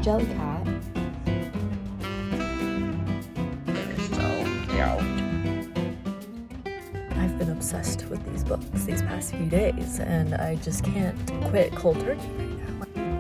jellycat. I've been obsessed with these books these past few days, and I just can't quit cold turkey right now.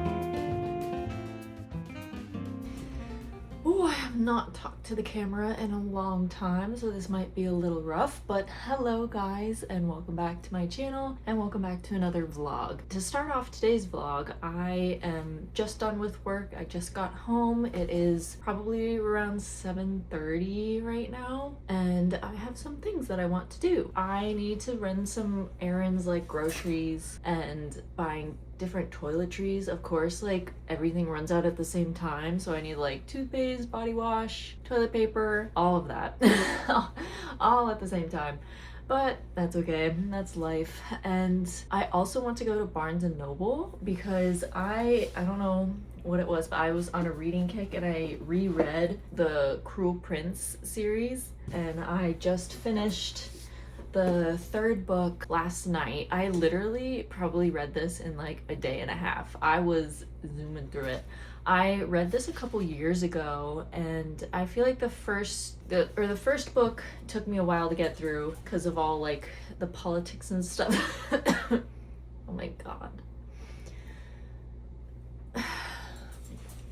Ooh, I have not talked to the camera in a long time, so this might be a little rough, but hello guys, and welcome back to my channel, and welcome back to another vlog. To start off today's vlog, I am just done with work. I just got home. It is probably around 7:30 right now, and I have some things that I want to do. I need to run some errands like groceries and buying different toiletries. Of course, like everything runs out at the same time, so I need like toothpaste, body wash, toilet paper, all of that all at the same time, but that's okay, that's life. And I also want to go to Barnes and Noble because I don't know what it was, but I was on a reading kick and I reread the Cruel Prince series, and I just finished the third book last night. I literally probably read this in like a day and a half. I was zooming through it. I read this a couple years ago, and I feel like the first book took me a while to get through because of all like the politics and stuff. Oh my god.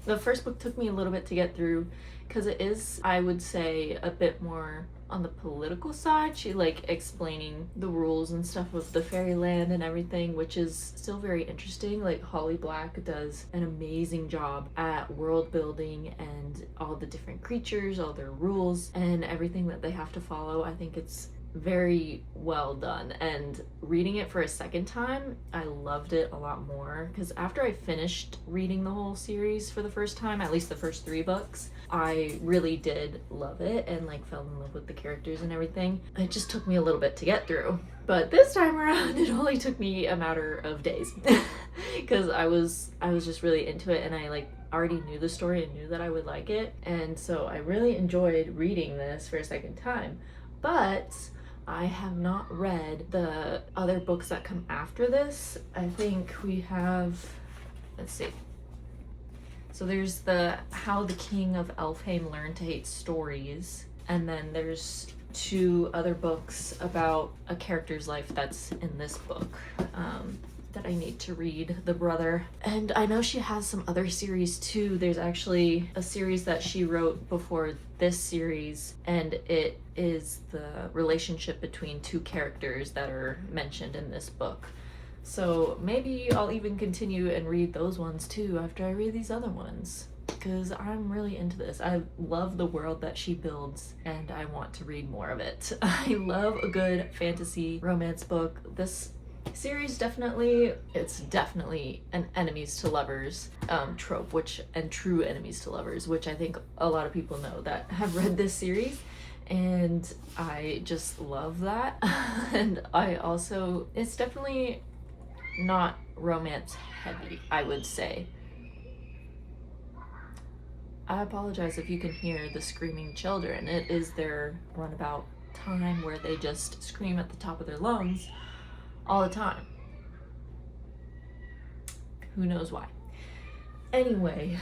The first book took me a little bit to get through because it is, I would say, a bit more on the political side. She like explaining the rules and stuff of the fairyland and everything, which is still very interesting. Like Holly Black does an amazing job at world building and all the different creatures, all their rules and everything that they have to follow. I think it's very well done, and reading it for a second time, I loved it a lot more because after I finished reading the whole series for the first time, at least the first 3 books, I really did love it and like fell in love with the characters and everything. It just took me a little bit to get through, but this time around it only took me a matter of days because I was just really into it, and I like already knew the story and knew that I would like it, and so I really enjoyed reading this for a second time. But I have not read the other books that come after this. I think we have, let's see. So there's the How the King of Elfheim Learned to Hate Stories, and then there's 2 other books about a character's life that's in this book that I need to read, The Brother. And I know she has some other series too. There's actually a series that she wrote before this series, and it is the relationship between 2 characters that are mentioned in this book. So maybe I'll even continue and read those ones too after I read these other ones, because I'm really into this. I love the world that she builds, and I want to read more of it. I love a good fantasy romance book. This series it's definitely an enemies to lovers trope, and true enemies to lovers, which I think a lot of people know that have read this series, and I just love that. And I also, it's definitely not romance heavy, I would say. I apologize if you can hear the screaming children. It is their runabout time where they just scream at the top of their lungs all the time. Who knows why? Anyway,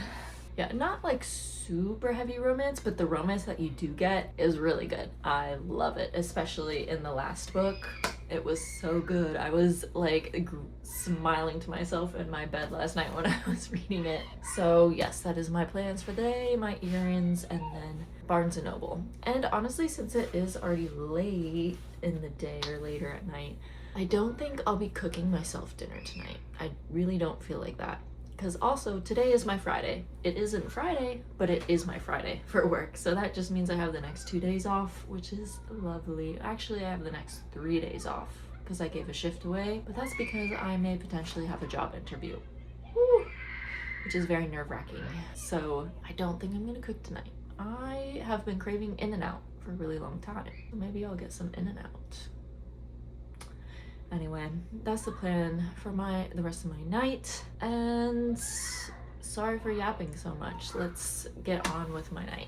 yeah, not like super heavy romance, but the romance that you do get is really good. I love it, especially in the last book. It was so good. I was like smiling to myself in my bed last night when I was reading it. So yes, that is my plans for the day, my errands, and then Barnes and Noble. And honestly, since it is already late in the day or later at night, I don't think I'll be cooking myself dinner tonight. I really don't feel like that. Because also, today is my Friday. It isn't Friday, but it is my Friday for work. So that just means I have the next 2 days off, which is lovely. Actually, I have the next 3 days off because I gave a shift away, but that's because I may potentially have a job interview. Woo! Which is very nerve-wracking. So I don't think I'm gonna cook tonight. I have been craving In-N-Out for a really long time. So maybe I'll get some In-N-Out. Anyway, that's the plan for the rest of my night, and sorry for yapping so much. Let's get on with my night.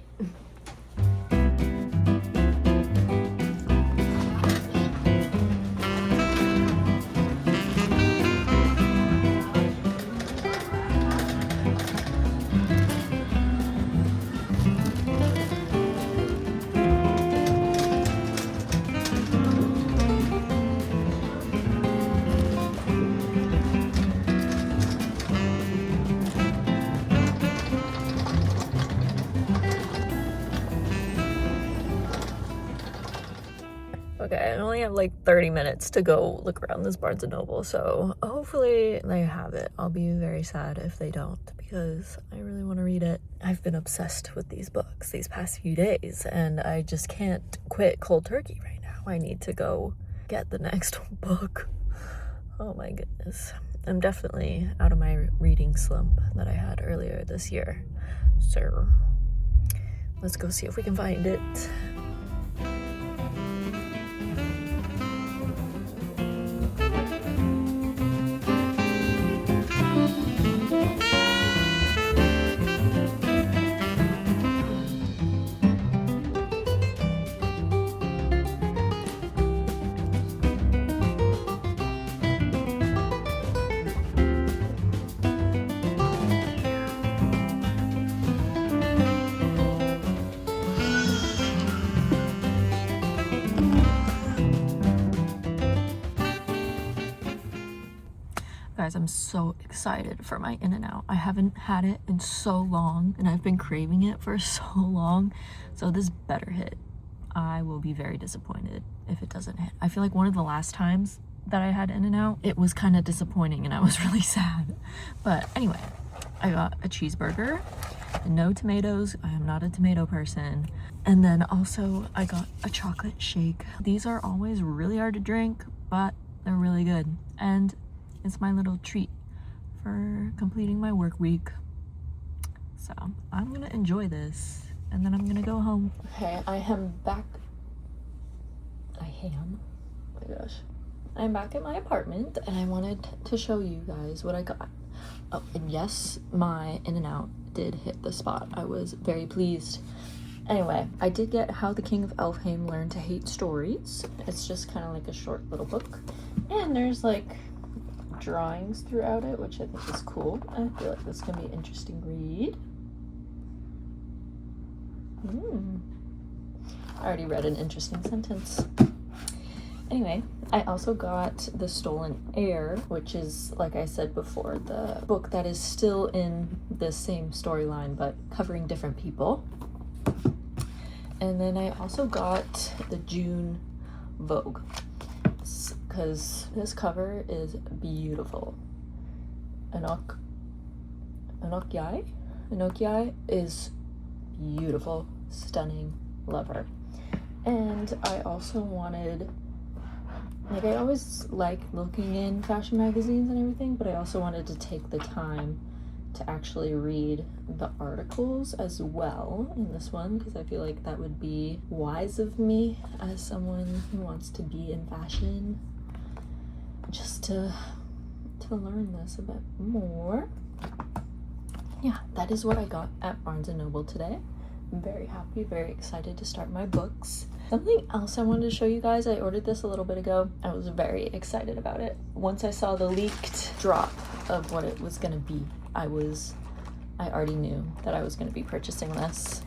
I only have like 30 minutes to go look around this Barnes & Noble, so hopefully they have it. I'll be very sad if they don't, because I really want to read it. I've been obsessed with these books these past few days, and I just can't quit cold turkey right now. I need to go get the next book. Oh my goodness. I'm definitely out of my reading slump that I had earlier this year. So let's go see if we can find it. Guys, I'm so excited for my In-N-Out. I haven't had it in so long, and I've been craving it for so long, so this better hit. I will be very disappointed if it doesn't hit. I feel like one of the last times that I had In-N-Out, it was kind of disappointing and I was really sad. But anyway, I got a cheeseburger, no tomatoes. I am not a tomato person. And then also I got a chocolate shake. These are always really hard to drink, but they're really good. And it's my little treat for completing my work week. So I'm gonna enjoy this, and then I'm gonna go home. Okay, I am back. Oh my gosh. I'm back at my apartment, and I wanted to show you guys what I got. Oh, and yes, my In-N-Out did hit the spot. I was very pleased. Anyway, I did get How the King of Elfheim Learned to Hate Stories. It's just kind of like a short little book, and there's like drawings throughout it, which I think is cool. I feel like this is gonna be an interesting read. I already read an interesting sentence. Anyway, I also got The Stolen Heir, which is, like I said before, the book that is still in the same storyline but covering different people. And then I also got the June Vogue, because this cover is beautiful. Enochiai is beautiful, stunning, love her. And I also wanted, like, I always like looking in fashion magazines and everything, but I also wanted to take the time to actually read the articles as well in this one, because I feel like that would be wise of me as someone who wants to be in fashion, just to learn this a bit more. Yeah, that is what I got at Barnes & Noble today. I'm very happy, very excited to start my books. Something else I wanted to show you guys, I ordered this a little bit ago. I was very excited about it. Once I saw the leaked drop of what it was gonna be, I already knew that I was gonna be purchasing this.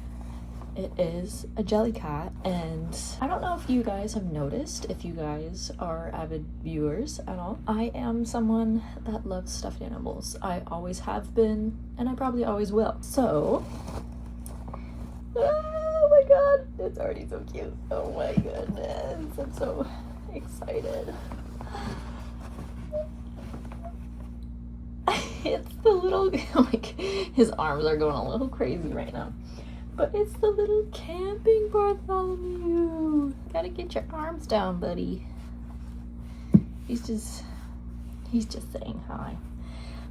It is a jellycat, and I don't know if you guys have noticed, if you guys are avid viewers at all. I am someone that loves stuffed animals. I always have been, and I probably always will. So, oh my god, it's already so cute. Oh my goodness, I'm so excited. It's the little, like, his arms are going a little crazy right now. But it's the little camping Bartholomew. Gotta get your arms down, buddy. He's just saying hi.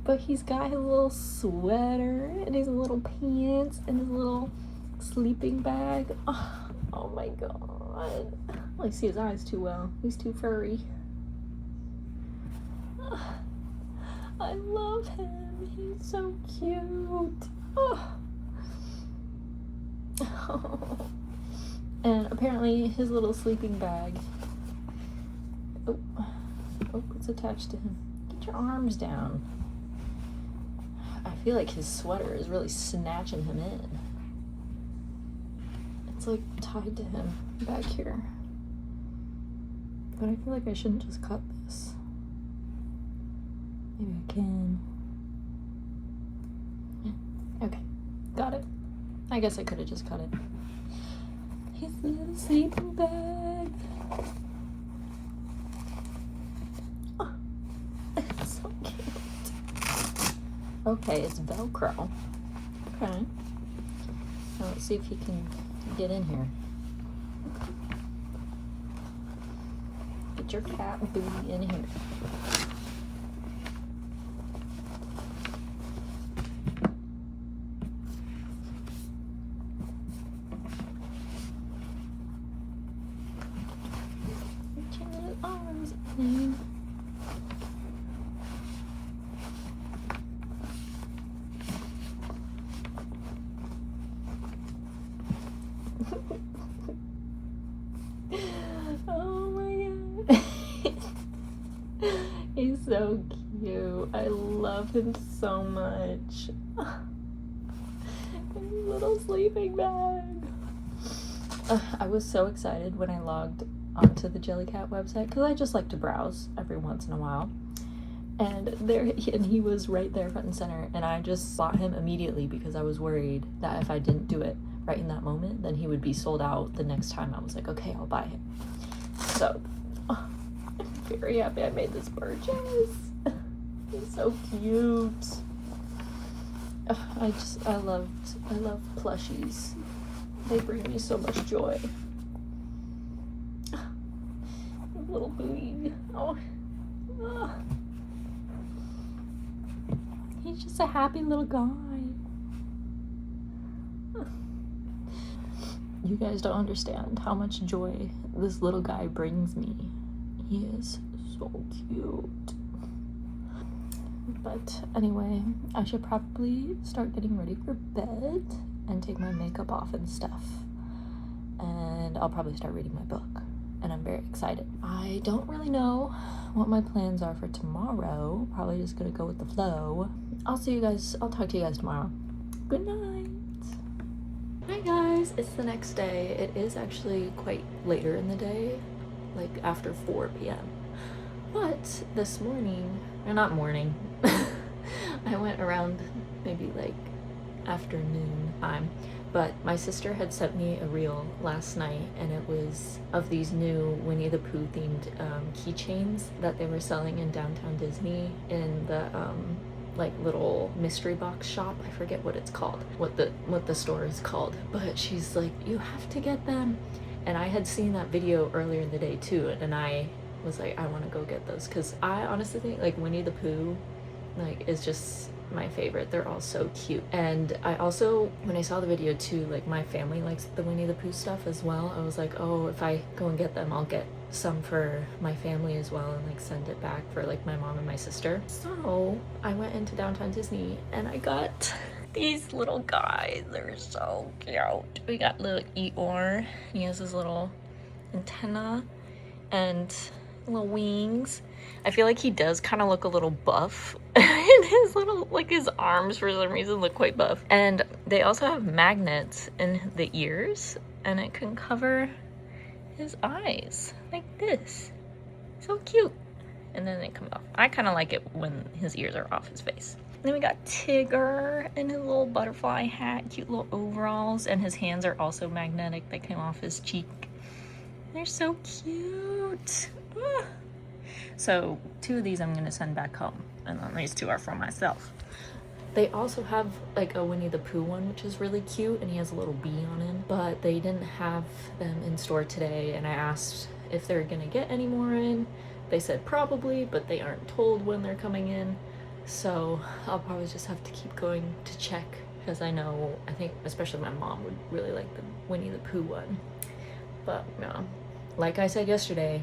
But he's got his little sweater and his little pants and his little sleeping bag. Oh my god. I only see his eyes too well. He's too furry. I love him. He's so cute. And apparently his little sleeping bag, oh, it's attached to him. Get your arms down. I feel like his sweater is really snatching him in. It's like tied to him back here. But I feel like I shouldn't just cut this. Maybe I can. Okay, got it. I guess I could have just cut it. His little sleeping bag. Okay, it's Velcro. Okay. Now let's see if he can get in here. Get your cat booty in here. Get your little arms in there. Oh my god. He's so cute. I love him so much. His little sleeping bag. I was so excited when I logged onto the Jellycat website because I just like to browse every once in a while. And he was right there front and center, and I just bought him immediately because I was worried that if I didn't do it right in that moment, then he would be sold out the next time. I was like, okay, I'll buy him. So, I'm very happy I made this purchase. He's so cute. I love plushies. They bring me so much joy. Little booty. Oh. He's just a happy little guy. You guys don't understand how much joy this little guy brings me. He is so cute. But anyway, I should probably start getting ready for bed and take my makeup off and stuff. And I'll probably start reading my book. And I'm very excited. I don't really know what my plans are for tomorrow. Probably just gonna go with the flow. I'll talk to you guys tomorrow. Good night. Hi guys, it's the next day. It is actually quite later in the day, like after 4 p.m. But this morning, or not morning, I went around maybe like afternoon time, but my sister had sent me a reel last night, and it was of these new Winnie the Pooh themed keychains that they were selling in downtown Disney in the like little mystery box shop. I forget what it's called, what the store is called, but she's like, you have to get them. And I had seen that video earlier in the day too, and I was like, I want to go get those, because I honestly think like Winnie the Pooh like is just my favorite. They're all so cute. And I also, when I saw the video too, like my family likes the Winnie the Pooh stuff as well. I was like, oh, if I go and get them, I'll get some for my family as well and like send it back for like my mom and my sister. So I went into downtown Disney and I got these little guys. They're so cute. We got little Eeyore. He has his little antenna and little wings. I feel like he does kind of look a little buff. And his little, like his arms for some reason look quite buff. And they also have magnets in the ears, and it can cover his eyes like this. So cute. And then they come off. I kind of like it when his ears are off his face. And then we got Tigger in his little butterfly hat, cute little overalls, and his hands are also magnetic. They came off his cheek. They're so cute. Ah. So 2 of these I'm gonna send back home, and then these 2 are for myself. They also have like a Winnie the Pooh one, which is really cute, and he has a little bee on him, but they didn't have them in store today, and I asked if they're gonna get any more in. They said probably, but they aren't told when they're coming in, so I'll probably just have to keep going to check, because I think especially my mom would really like the Winnie the Pooh one. But yeah, like I said yesterday,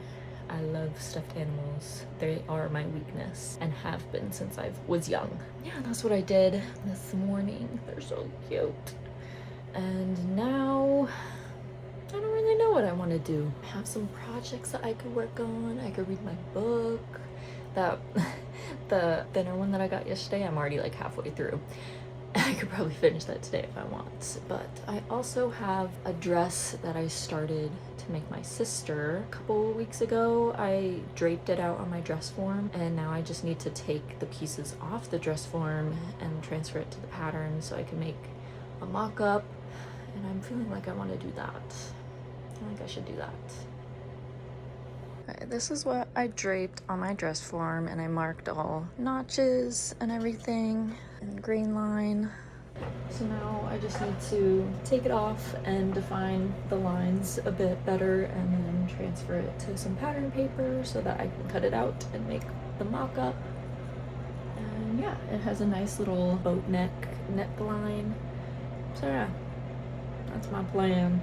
I love stuffed animals. They are my weakness and have been since I was young. Yeah, that's what I did this morning. They're so cute. And now I don't really know what I want to do. I have some projects that I could work on. I could read my book. The thinner one that I got yesterday, I'm already like halfway through. I could probably finish that today if I want. But I also have a dress that I started to make my sister a couple weeks ago. I draped it out on my dress form, and now I just need to take the pieces off the dress form and transfer it to the pattern so I can make a mock-up. And I'm feeling like I want to do that. I think I should do that. Okay, this is what I draped on my dress form, and I marked all notches and everything and grain line. So now I just need to take it off and define the lines a bit better and then transfer it to some pattern paper so that I can cut it out and make the mock-up. And yeah, it has a nice little boat neckline. So yeah, that's my plan.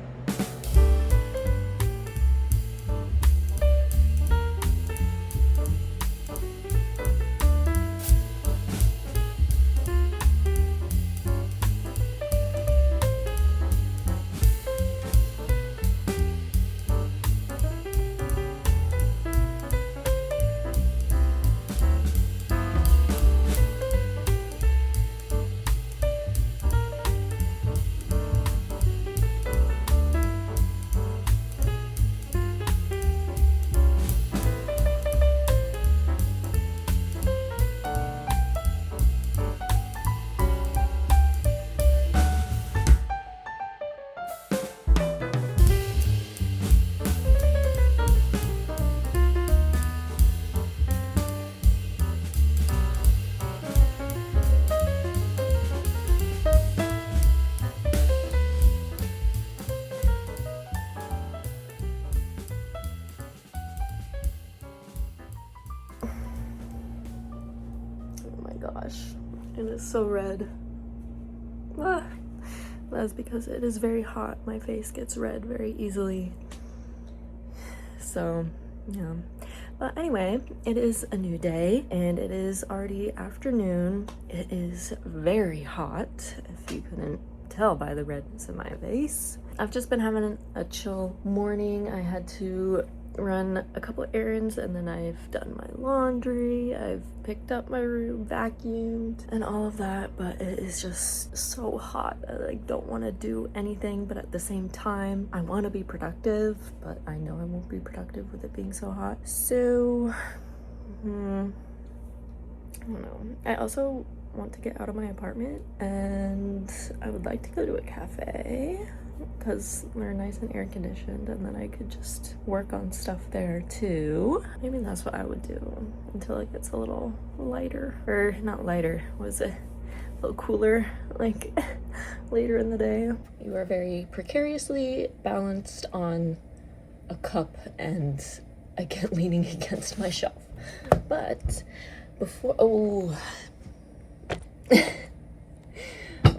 Gosh, it is so red. That's because it is very hot. My face gets red very easily. So, yeah. But anyway, it is a new day and it is already afternoon. It is very hot, if you couldn't tell by the redness in my face. I've just been having a chill morning. I had to run a couple errands and then I've done my laundry, I've picked up my room, vacuumed and all of that, but it is just so hot. I like don't want to do anything, but at the same time I want to be productive, but I know I won't be productive with it being so hot. So I don't know. I also want to get out of my apartment and I would like to go to a cafe because they're nice and air conditioned, and then I could just work on stuff there too. Maybe that's what I would do until it gets a little lighter, or not lighter, was it a little cooler, like later in the day. You are very precariously balanced on a cup and again leaning against my shelf. But before, oh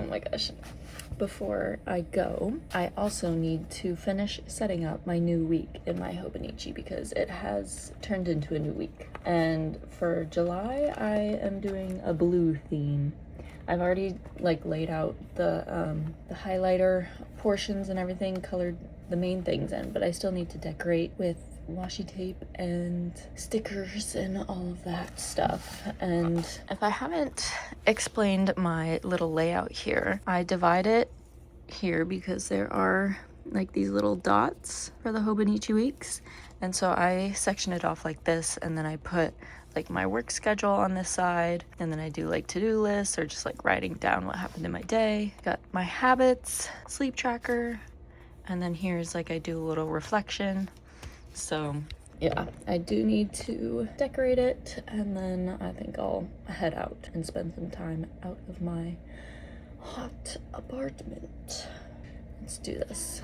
my gosh. Before I go, I also need to finish setting up my new week in my hobonichi because it has turned into a new week. And for July, I am doing a blue theme. I've already like laid out the highlighter portions and everything, colored the main things in, but I still need to decorate with washi tape and stickers and all of that stuff. And if I haven't explained my little layout here, I divide it here because there are like these little dots for the hobonichi weeks, and so I section it off like this, and then I put like my work schedule on this side, and then I do like to-do lists or just like writing down what happened in my day. Got my habits, sleep tracker, and then here's like I do a little reflection. So yeah, I do need to decorate it, and then I think I'll head out and spend some time out of my hot apartment. Let's do this.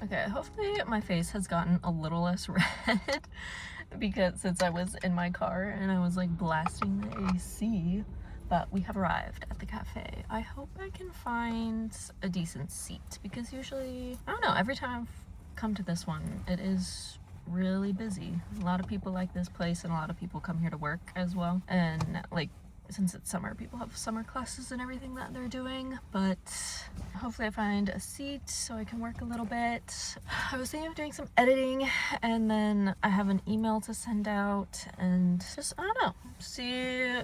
Okay, hopefully my face has gotten a little less red because since I was in my car and I was like blasting the AC, but we have arrived at the cafe. I hope I can find a decent seat because usually, I don't know, every time I've come to this one, it is really busy. A lot of people like this place and a lot of people come here to work as well. And like, since it's summer, people have summer classes and everything that they're doing, but hopefully I find a seat so I can work a little bit. I was thinking of doing some editing and then I have an email to send out and just, I don't know,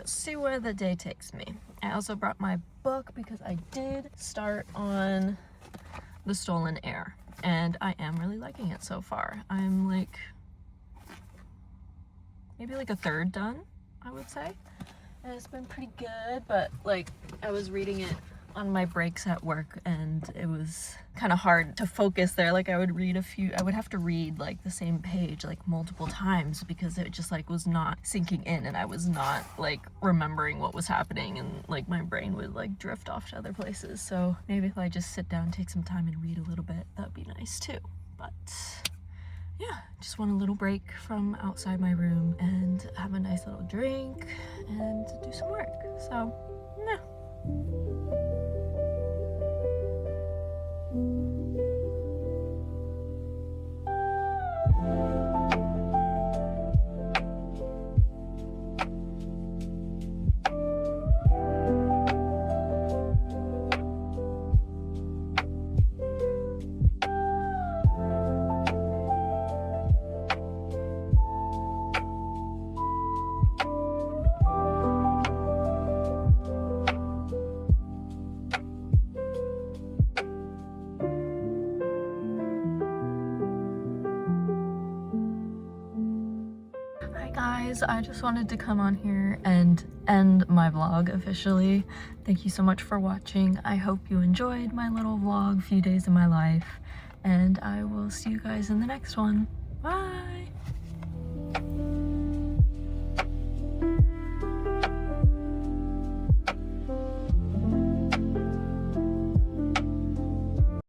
see where the day takes me. I also brought my book because I did start on The Stolen Heir and I am really liking it so far. I'm like, maybe like a third done, I would say. And it's been pretty good, but like I was reading it on my breaks at work and it was kind of hard to focus there. Like I would have to read like the same page like multiple times because it just like was not sinking in and I was not like remembering what was happening and like my brain would like drift off to other places. So maybe if I just sit down, take some time and read a little bit, that'd be nice too. But yeah, just want a little break from outside my room and have a nice little drink and do some work. So, yeah. Guys, I just wanted to come on here and end my vlog officially. Thank you so much for watching. I hope you enjoyed my little vlog, few days in my life, and I will see you guys in the next one. Bye!